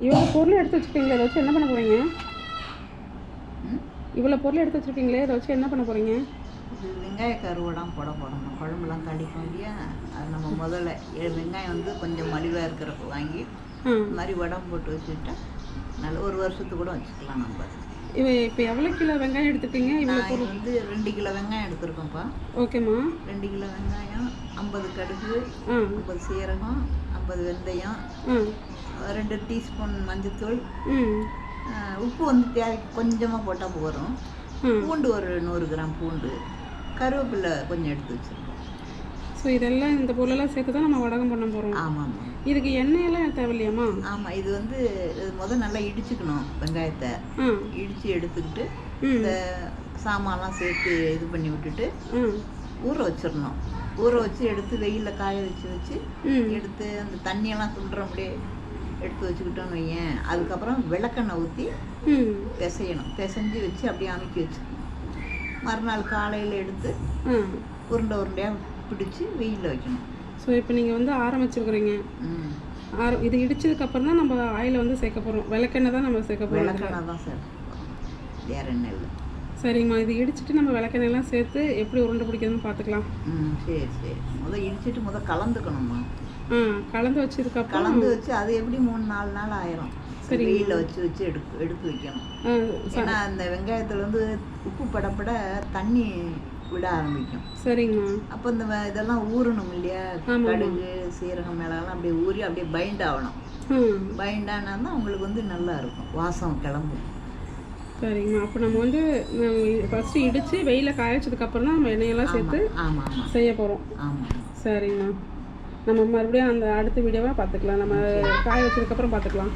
இவ்வளோ பொருள் எடுத்து வச்சுருக்கீங்களே இதை வச்சு என்ன பண்ண போகிறீங்க? இவ்வளோ பொருள் எடுத்து வச்சுருக்கீங்களே இதை வச்சு என்ன பண்ண போகிறீங்க? வெங்காய கருவடம் போடணும். குழம்புலாம் கடிக்கும் இல்லையா, அது நம்ம முதல்ல வெங்காயம் வந்து கொஞ்சம் மலிவாக இருக்கிறப்ப வாங்கி இந்த மாதிரி வடம் போட்டு வச்சுட்டா நல்ல ஒரு வருஷத்துக்கு கூட வச்சுக்கலாம் நம்ம. இப்போ எவ்வளோ கிலோ வெங்காயம் எடுத்துருக்கீங்க? இவ்வளோ பொருள் வந்து 2 கிலோ வெங்காயம் எடுத்துருக்கோம்ப்பா. ஓகேம்மா. 2 கிலோ வெங்காயம், 50 கடுகு, 50 சீரகம், 50 வெந்தயம், 2 டீஸ்பூன் மஞ்சத்தூள், உப்பு வந்து தேவைக்கு கொஞ்சமாக போட்டால் போகிறோம். பூண்டு ஒரு 100 கிராம் பூண்டு, கருவேப்பிலை கொஞ்சம் எடுத்து வச்சுருக்கோம். ஸோ இதெல்லாம் இந்த பொருளெல்லாம் சேர்த்து தான் நம்ம வடகம் பண்ண போகிறோம். ஆமாம்மா. இதுக்கு எண்ணெயெல்லாம் தேவையில்லையாம்மா? ஆமாம், இது வந்து முதல் நல்லா இடிச்சுக்கணும். வெங்காயத்தை இடித்து எடுத்துக்கிட்டு இந்த சாமான்லாம் சேர்த்து இது பண்ணி விட்டுட்டு ஊற வச்சிடணும். ஊற வச்சு எடுத்து வெயிலில் காய வச்சு எடுத்து அந்த தண்ணியெல்லாம் அப்படியே எடுத்து வச்சுக்கிட்டோன்னு வையேன். அதுக்கப்புறம் விளக்கெண்ணெய் ஊற்றி பிசைஞ்சு வச்சு அப்படியே அமைக்கி வச்சுக்கணும். மறுநாள் காலையில் எடுத்து உருண்டையாக பிடிச்சி வெயிலில் வைக்கணும். ஸோ இப்போ நீங்கள் வந்து ஆரம்பிச்சுருக்குறீங்க. இது இடிச்சதுக்கப்புறம் தான் நம்ம ஆயிலை வந்து சேர்க்க போகிறோம். விளக்கெண்ணெய் தான் நம்ம சேர்க்க போகிறோம். விளக்கெண்ணெய் தான் சார், வேற எண்ணெய் இல்லை. சரிங்கம்மா. இது இடிச்சிட்டு நம்ம விளக்கெண்ணெய்லாம் சேர்த்து எப்படி உருண்டை பிடிக்கிறதுன்னு பார்த்துக்கலாம். சரி. முதல் இடிச்சிட்டு கலந்துக்கணும்மா. கலந்து வச்சதுக்கப்புறம் கலந்து வச்சு அது எப்படி 3-4 நாள் ஆயிரும். சரி, வெயிலில் வச்சு எடுத்து வைக்கணும். ஏன்னா அந்த வெங்காயத்தில் வந்து உப்பு படப்பட தண்ணி விட ஆரம்பிக்கும். சரிங்கம்மா. அப்போ இந்த இதெல்லாம் ஊறணும் இல்லையா, கடுகு சீரகம் மிளகாலாம் அப்படியே ஊறி அப்படியே பைண்ட் ஆகணும். பைண்ட் ஆனால் தான் உங்களுக்கு வந்து நல்லா இருக்கும், வாசம் கிளம்பும். சரிங்கம்மா. அப்போ நம்ம வந்து ஃபஸ்ட்டு இடித்து வெயிலில் காய வச்சதுக்கப்புறம் தான் நம்ம எண்ணெயெல்லாம் சேர்த்து செய்ய போகிறோம். ஆமாம். சரிங்கம்மா. நம்ம மறுபடியும் அந்த அடுத்த வீடியோவாக பார்த்துக்கலாம். நம்ம காய வச்சதுக்கப்புறம் பார்த்துக்கலாம்.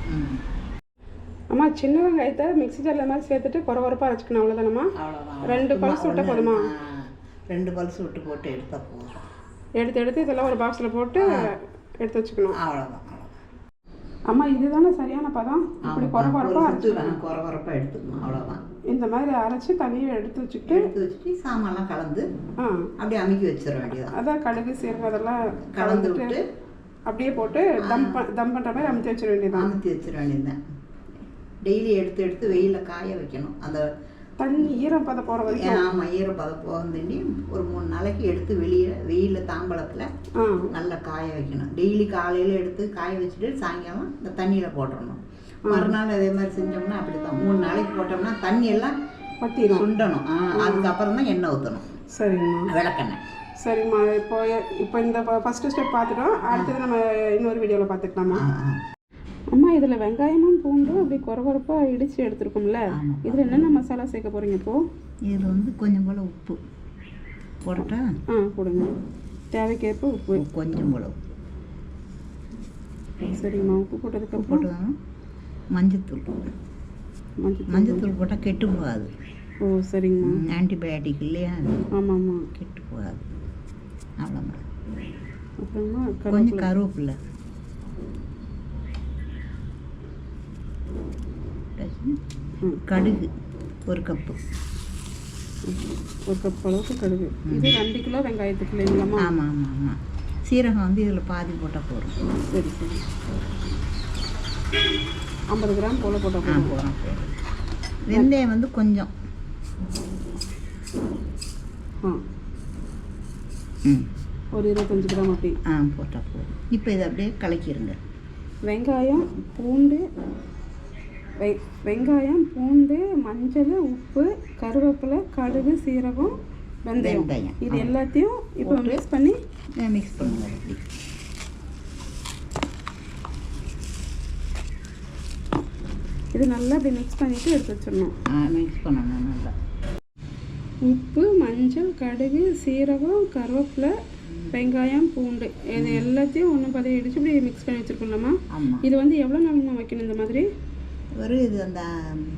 அம்மா, சின்ன வெங்காயத்தை மிக்ஸி ஜாரில் மாதிரி சேர்த்துட்டு குறவரப்பாக அரைச்சிக்கணும். அவ்வளோதானம்மா? 2 பல்ஸ் விட்டால் போதுமா? 2 பல்ஸ் விட்டு போட்டு எடுத்தால் போதும். எடுத்து இதெல்லாம் ஒரு பாக்ஸில் போட்டு எடுத்து வச்சுக்கணும். அவ்வளோதான். அம்மா, இதுதானே சரியான பதம்? இப்படி குறவரப்பாக எடுத்துக்கணும். அவ்வளோதான். இந்த மாதிரி அரைச்சி தண்ணியை எடுத்து வச்சுட்டு சாமான்லாம் கலந்து அப்படியே அமைக்கி வச்சிட வேண்டியது. அதான் கடுகு சீரகம் அதெல்லாம் கலந்து விட்டு அப்படியே போட்டு தம் பண்ணுற மாதிரி அமைச்சு வச்சிட வேண்டியதுதான். டெய்லி எடுத்து வெயிலில் காய வைக்கணும். அந்த தண்ணி ஈரப்பதம் போகிற வரைக்கும். ஆமாம், ஈரப்பதம் போகிறதுண்டி ஒரு 3 நாளைக்கு எடுத்து வெயிலில் தாம்பளத்தில் நல்லா காய வைக்கணும். டெய்லி காலையில் எடுத்து காய வச்சுட்டு சாயங்காலம் இந்த தண்ணியில் போட்டுடணும். மறுநாள் அதே மாதிரி செஞ்சோம்னா அப்படி தான் 3 நாளைக்கு போட்டோம்னா தண்ணி எல்லாம் பற்றிடும், சுண்டணும். அதுக்கப்புறம் தான் எண்ணெய் ஊற்றணும். சரிங்கம்மா. விளக்கெண்ணெய். சரிம்மா. இப்போ இந்த ஃபஸ்ட்டு ஸ்டெப் பார்த்துட்டோம். அடுத்தது நம்ம இன்னொரு வீடியோவில் பார்த்துக்கலாமா? அம்மா, இதில் வெங்காயமும் பூண்டும் அப்படி குறவரப்பாக இடித்து எடுத்துருக்கோம்ல, இதில் என்னென்ன மசாலா சேர்க்க போகிறீங்க இப்போது? இதில் வந்து கொஞ்சம் போல் உப்பு போட்டா போடுங்க. தேவைக்கேற்ப உப்பு கொஞ்சம் போல். சரிங்கம்மா. உப்பு போட்டதுக்கப்புறம் மஞ்சத்தூள் போட்டால் கெட்டு போகாது. ஓ, சரிங்கம்மா. ஆன்டிபயோட்டிக் இல்லையா? ஆமாம்மா. கெட்டு போகாது. அவ்வளோம்மா. அப்புறமா கொஞ்சம் கருவேப்பிலை, கடுகு 1 கப்பு. 1 கப் அளவுக்கு கடுகு. இது 2 கிலோ வெங்காயத்துக்கு இல்லைங்களாம்மா? ஆமாம். சீரகம் வந்து இதில் பாதி போட்டால் போதும். சரி. 50 கிராம் போல் போட்டால் போதும். வெந்தயம் வந்து கொஞ்சம் ஒரு 25 கிராம் அப்படி போட்டால் போதும். இப்போ இதை அப்படியே கலக்கிடுங்க. வெங்காயம், பூண்டு, மஞ்சள், உப்பு, கருவேப்பிலை, கடுகு, சீரகம், வெந்தயம் இது எல்லாத்தையும் இப்போ மிக்ஸ் பண்ணுங்க. இது நல்லா இப்படி மிக்ஸ் பண்ணிவிட்டு எடுத்து வச்சிடணும். மிக்ஸ் பண்ணணும் நல்லா. உப்பு, மஞ்சள், கடுகு, சீரகம், கருவேப்பிலை, வெங்காயம், பூண்டு இது எல்லாத்தையும் ஒன்று பதிவு இடிச்சு இப்படி மிக்ஸ் பண்ணி வச்சுருக்கோம்லம்மா. இது வந்து எவ்வளோ நாள் வைக்கணும் இந்த மாதிரி? இது அந்த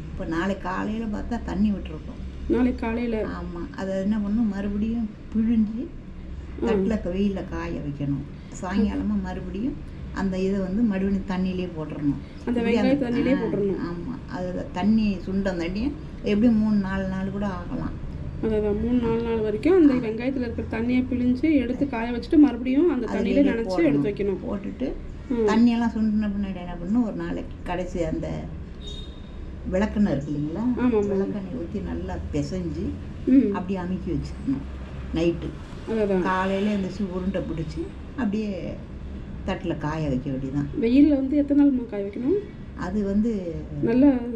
இப்போ நாளைக்கு காலையில் பார்த்தா தண்ணி விட்டுருக்கோம். நாளைக்கு காலையில்? ஆமாம். அதை என்ன பண்ணணும், மறுபடியும் பிழிஞ்சு தட்டில் வெயிலில் காய வைக்கணும். சாயங்காலமாக மறுபடியும் அந்த இதை வந்து மறுபடியும் தண்ணியிலே போட்டுடணும். அந்த வெங்காயம் தண்ணியிலே போட்டுடணும். ஆமாம். அது தண்ணி சுண்டம் தண்ணியும் எப்படியும் 3-4 நாள் கூட ஆகலாம். அதான் 3-4 நாள் வரைக்கும் அந்த வெங்காயத்தில் இருக்கிற தண்ணியை பிழிஞ்சு எடுத்து காய வச்சுட்டு மறுபடியும் அந்த தண்ணியில நினச்சி எடுத்து வைக்கணும். போட்டுட்டு தண்ணியெல்லாம் சுண்டின பின்னாடி என்ன பண்ணணும், ஒரு நாளைக்கு கடைசி அந்த விளக்கெண்ணெய் இருக்கு இல்லைங்களா, விளக்கெண்ணெய் ஊற்றி நல்லா பிசைஞ்சு அப்படியே அமுக்கி வச்சுக்கணும். நைட்டு காலையில் எழுந்திரிச்சு உருண்டை பிடிச்சி அப்படியே தட்டில் காய வைக்க வேண்டியதான். வெயிலில் வந்து எத்தனை நாள் காய வைக்கணும்? அது வந்து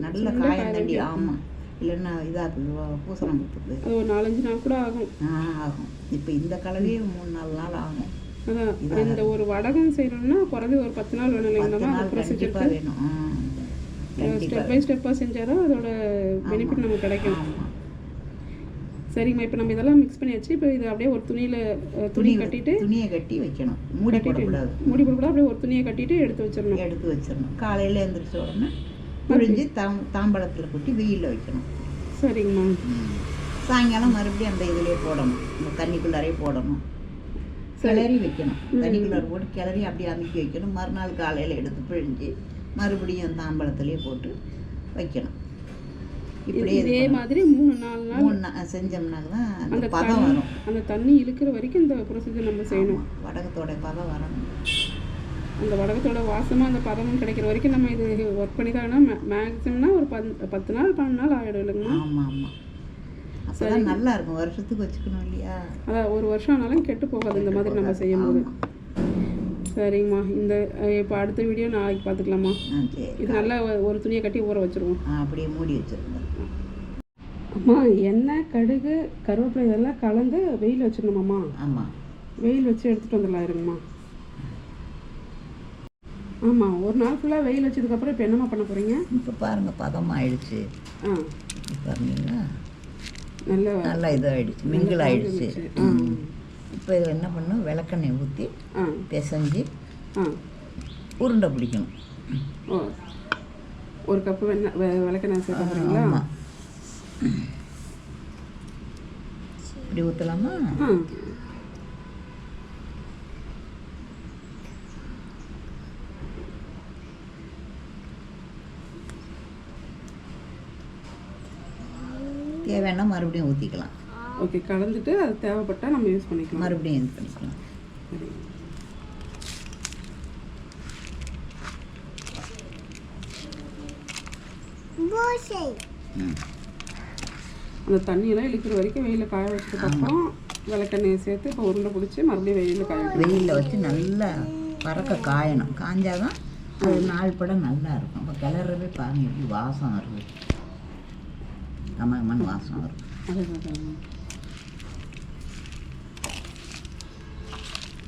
நல்ல காயம் தண்டி. ஆமாம், இல்லைன்னா இதாகுது, பூசணம் கொடுத்துது. அது ஒரு 4-5 நாள் கூட ஆகும். ஆகும். இப்போ இந்த கலவையே 3-4 நாள் ஆகும். அதான் இந்த ஒரு வடகம் செய்யணும்னா குறைஞ்ச ஒரு 10 நாள் வேணும் இல்லைங்களா? கண்டிப்பாக வேணும். ஸ்டெப் பை ஸ்டெப்பாக செஞ்சால் தான் அதோட பெனிஃபிட் நமக்கு கிடைக்கும். சரிங்கம்மா, இப்போ நம்ம இதெல்லாம் மிக்ஸ் பண்ணியாச்சு. இப்போ இது அப்படியே ஒரு துணியை கட்டி வைக்கணும். மூடி போடக்கூடாது. அப்படியே ஒரு துணியை கட்டிட்டு எடுத்து வச்சிடணும். காலையில் எழுந்திரிச்ச உடனே புழிஞ்சு தாம்பழத்தில் கொட்டி வெயிலில் வைக்கணும். சரிங்கம்மா. சாயங்காலம் மறுபடியும் அந்த இதிலே போடணும், இந்த தண்ணிக்குள்ளாரே போடணும். கிளறி வைக்கணும். தண்ணிக்குள்ளார போட்டு கிளறி அப்படியே அமுக்கி வைக்கணும். மறுநாள் காலையில் எடுத்து பிழிஞ்சு மறுபடியும் தாம்பழத்துலேயே போட்டு வைக்கணும். இப்படி இதே மாதிரி 3-4 நாள் செஞ்சோம்னா தான் அந்த பதம் வரும். அந்த தண்ணி இழுக்கிற வரைக்கும் இந்த ப்ரொசீஜர் நம்ம செய்யணும். வடகத்தோட பதம் வரணும். அந்த வடகத்தோட வாசமாக அந்த பதமும் கிடைக்கிற வரைக்கும் நம்ம இது ஒர்க் பண்ணி தான் மேக்ஸிமம்னா ஒரு 10 நாள் 12 நாள் ஆகிடும் இல்லைங்கம்மா? ஆமாம் ஆமாம். அப்போ நல்லா இருக்கும். வருஷத்துக்கு வச்சுக்கணும் இல்லையா? அதான் ஒரு வருஷம் ஆனாலும் கெட்டு போகாது இந்த மாதிரி நம்ம செய்யும் போது. சரிங்கம்மா, இந்த இப்போ அடுத்த வீடியோ நாளைக்கு பார்த்துக்கலாமா? இது நல்லா ஒரு துணியை கட்டி ஊற வச்சுருவோம். அப்படியே மூடி வச்சுருவோம். அம்மா, எண்ணெய், கடுகு, கருவேப்பிலை இதெல்லாம் கலந்து வெயில் வச்சிடணுமாம்மா? ஆமாம், வெயில் வச்சு எடுத்துகிட்டு வந்துடலாம் இருங்கம்மா. ஆமாம், ஒரு நாள் ஃபுல்லாக வெயில் வச்சதுக்கப்புறம் இப்போ என்னம்மா பண்ண போகிறீங்க? இப்போ பாருங்கள், பதமாக ஆயிடுச்சு. பாருங்களா, நல்லா இதாகிடுச்சு, மிங்கிள் ஆகிடுச்சு. இப்போ இது என்ன பண்ணணும், விளக்கெண்ணெய் ஊற்றி பிசைஞ்சு உருண்டை பிடிக்கணும். ஒரு கப்பு விளக்கெண்ணெய் சேர்க்க போகிறீங்களா? ஆமாம், இப்படி ஊற்றலாமா? தேவைன்னா மறுபடியும் ஊற்றிக்கலாம். ஓகே, கலந்துட்டு அது தேவைப்பட்டால் நம்ம யூஸ் பண்ணிக்கலாம். மறுபடியும் யூஸ் பண்ணிக்கலாம். அந்த தண்ணியெல்லாம் இழுக்கிற வரைக்கும் வெயிலில் காய வச்சதுக்கப்புறம் விளக்கெண்ணெயை சேர்த்து இப்போ உருண்டை பிடிச்சி மறுபடியும் வெயிலில் வச்சு நல்லா பறக்க காயணும். காஞ்சாதான் அது நாள் பட நல்லா இருக்கும். அப்போ கிளறவே பாருங்க எப்படி வாசம் வருது, கமகமான வாசம் வரும்.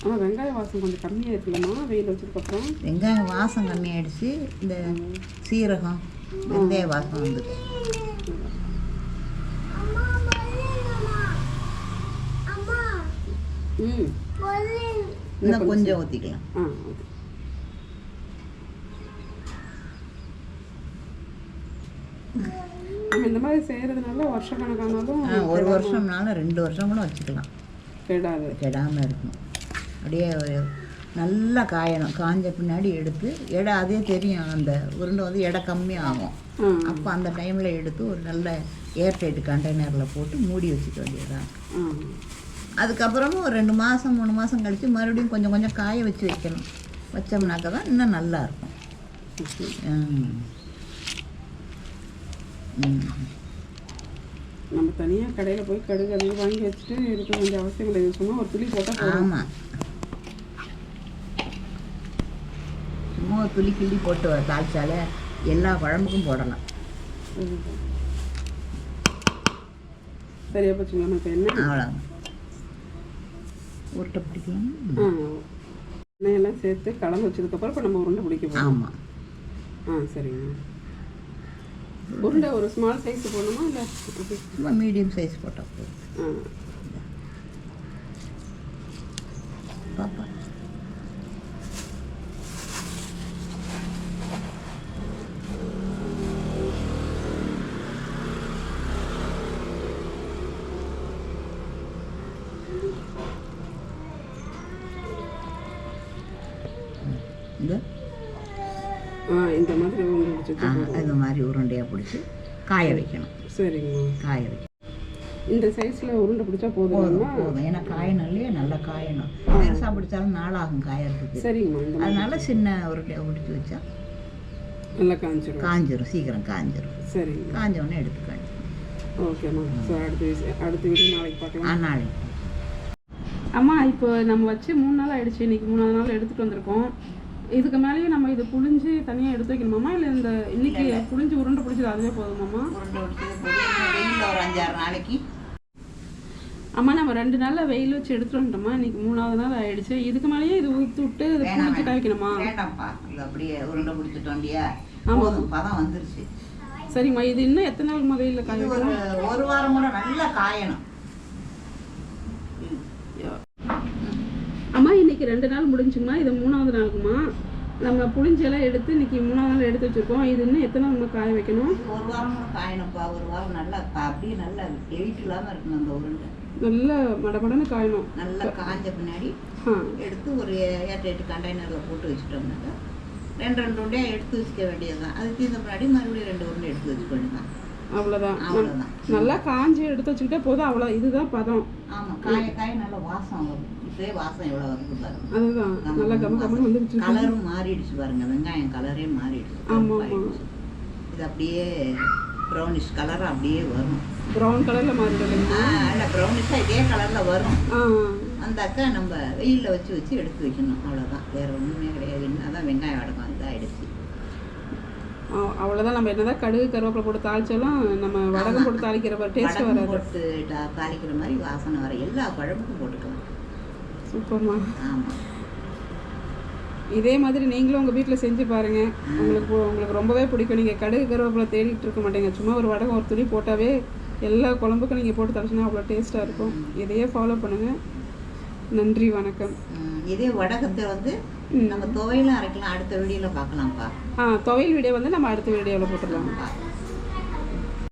ஆனால் வெங்காய வாசம் கொஞ்சம் கம்மியாக இருக்குல்லம்மா வெயில் வச்சதுக்கப்புறம்? வெங்காயம் வாசம் கம்மியாயிடுச்சு. இந்த சீரகம், வெந்தய வாசம் வந்துடுச்சு. இன்னும் கொஞ்சம் ஊற்றிக்கலாம். நம்ம இந்த மாதிரி செய்கிறதுனால வருஷக்கணக்கானாலும் ஒரு வருஷம்னாலும் 2 வருஷம் கூட வச்சுக்கலாம். கெடாமல் இருக்கணும். அப்படியே நல்லா காயணும். காஞ்ச பின்னாடி எடுத்து எடை அதே தெரியும், அந்த உருண்டை வந்து எடை கம்மியாகும். அப்போ அந்த டைமில் எடுத்து ஒரு நல்ல ஏர்டைட் கண்டெய்னரில் போட்டு மூடி வச்சுக்க வேண்டியதுதான். அதுக்கப்புறமும் ஒரு 2 மாதம் 3 மாதம் கழித்து மறுபடியும் கொஞ்சம் கொஞ்சம் காய வச்சு வைக்கணும். வச்சோம்னாக்க தான் இன்னும் நல்லாயிருக்கும். நம்ம தனியாக கடையில் போய் கடுகு அதிகம் வாங்கி வச்சுட்டு இருக்க வேண்டிய அவசியம் இல்லை. சும்மா ஒரு துளி போட்டால். ஆமாம், சும்மா ஒரு துளி கிள்ளி போட்டு தாளிச்சாலே எல்லா குழம்புக்கும் போடலாம். சரியா போச்சுங்களா? இப்போ என்ன அவ்வளோ உருட்டை பிடிக்கலாம். எண்ணெயெல்லாம் சேர்த்து கலந்து வச்சதுக்கப்புறம் இப்போ நம்ம உருண்டை பிடிக்க. ஆமாம். சரிங்க. உருண்டை ஒரு ஸ்மால் சைஸ் போடணுமா இல்லை சும்மா மீடியம் சைஸ் போட்டால் போதும். பாப்பா இந்த மாதிரி இந்த மாதிரி உருண்டையாக பிடிச்சி காய வைக்கணும். சரிங்க. காய வைக்கணும். இந்த சைஸில் உருண்டை பிடிச்சா போதும். ஏன்னா காயணும் இல்லையா, நல்லா காயணும். பெருசாக பிடிச்சாலும் நாளாகும் காயறதுக்கு. சரிங்கம்மா. அதனால சின்ன உருண்டை பிடிச்சி வச்சா நல்லா காஞ்சிரும், சீக்கிரம் காஞ்சிரும். சரி, காஞ்சோடனே எடுத்துக்காங்க. ஓகேம்மா. ஸோ அடுத்த வீடியோ நாளைக்கு பார்க்கலாம். நாளைக்கு. அம்மா இப்போ நம்ம வச்சு 3 நாள் ஆகிடுச்சு. இன்றைக்கி 3ஆவது நாள் எடுத்துகிட்டு வந்திருக்கோம். இதுக்கு மேலேயும் நம்ம இது புளிஞ்சு தனியாக எடுத்து வைக்கணுமாம்மா, இல்லை இந்த இன்னைக்கு புளிஞ்சு உருண்டை பிடிச்சது அதுவே போதுமாம்மா? உருண்டை பிடிச்சது போதும். ஒரு 5-6 நாளைக்கு. அம்மா நம்ம 2 நாளில் வெயில் வச்சு எடுத்துகிட்டு வந்துட்டோம்மா. இன்றைக்கி 3ஆவது நாள் ஆகிடுச்சு. இதுக்கு மேலேயே இது ஊற்றி விட்டு இது புளிஞ்சு காய்க்கணுமா? வேண்டாம்ப்பா, இது அப்படியே உருண்டை பிடிச்சிட்டோம் இல்லையா, ஆமாம் பதம் வந்துருச்சு. சரிம்மா. இது இன்னும் எத்தனை நாள் வெயிலில் காய வைக்கணும்? ஒரு வாரம் கூட நல்லா காயணும். அம்மா இன்னைக்கு 2 நாள் முடிஞ்சுங்கம்மா. இது 3ஆவது நாளுக்குமா. நம்ம புளிஞ்செல்லாம் எடுத்து இன்னைக்கு 3ஆவது நாள் எடுத்து வச்சுருக்கோம். இது இன்னும் எத்தனை நாள் நம்ம காய வைக்கணும்? ஒரு வாரம் கூட காயணும்ப்பா. ஒரு வாரம் நல்லா அப்படியே நல்லா வெயிட் இல்லாமல் இருக்கணும். அந்த உருண்டை நல்லா மடமடன்னு காயணும். நல்லா காஞ்ச பின்னாடி எடுத்து ஒரு 8 கண்டெய்னரில் போட்டு வச்சுட்டோம்னாக்கா 2 உருண்டையாக எடுத்து வச்சுக்க வேண்டியது தான். அது தீர்ந்த பின்னாடி மறுபடியும் 2 உருண்டை எடுத்து வச்சுக்க வேண்டியதான். அவ்வளோதான். நல்லா காஞ்சி எடுத்து வச்சுக்கிட்டே போதும். அவ்வளோ இதுதான் பதம். ஆமாம், காய நல்லா வாசம் வரும். இப்போயே வாசம் எவ்வளோ வருது பாருங்க. அதுதான் நல்லா கம்ம வந்துருச்சு. கலரும் மாறிடுச்சு பாருங்க. வெங்காயம் கலரே மாறிடுச்சு. ஆமாம். இது அப்படியே ப்ரௌனிஷ் கலராக அப்படியே வரும். ப்ரௌன் கலரில் மாறிடுது. இல்லை, ப்ரௌனிஷாக இதே கலரில் வரும். அந்தாக்கா நம்ம வெயிலில் வச்சு எடுத்து வைக்கணும். அவ்வளோதான், வேறு ஒன்றுமே கிடையாது. அதான் வெங்காயம் வடகம் இதாகிடுச்சு. அவ்வளோதான். நம்ம என்னதான் கடுகு கருவேப்பிலை போட்டு தாளிச்சாலும் நம்ம வடகம் போட்டு தாளிக்கிற டேஸ்ட் வராது. போட்டு தாளிக்கிற மாதிரி வாசனை வர எல்லா குழம்புக்கும் போட்டுக்கலாம். சூப்பர்மா. ஆமாம். இதே மாதிரி நீங்களும் உங்கள் வீட்டில் செஞ்சு பாருங்கள். உங்களுக்கு ரொம்பவே பிடிக்கும். நீங்கள் கடுகு கருவேப்பிலை தேடிட்டு இருக்க மாட்டீங்க. சும்மா ஒரு வடகம் ஒரு துணி போட்டாவே எல்லா குழம்புக்கும் நீங்கள் போட்டு தரச்சுன்னா அவ்வளோ டேஸ்ட்டாக இருக்கும். இதையே ஃபாலோ பண்ணுங்கள். நன்றி, வணக்கம். இதே வடகத்தை நம்ம துவையில அரைக்கலாம். அடுத்த வீடியோவில் பார்க்கலாம்ப்பா. துவையல் வீடியோ நம்ம அடுத்த வீடியோவில் போட்டுடலாம்.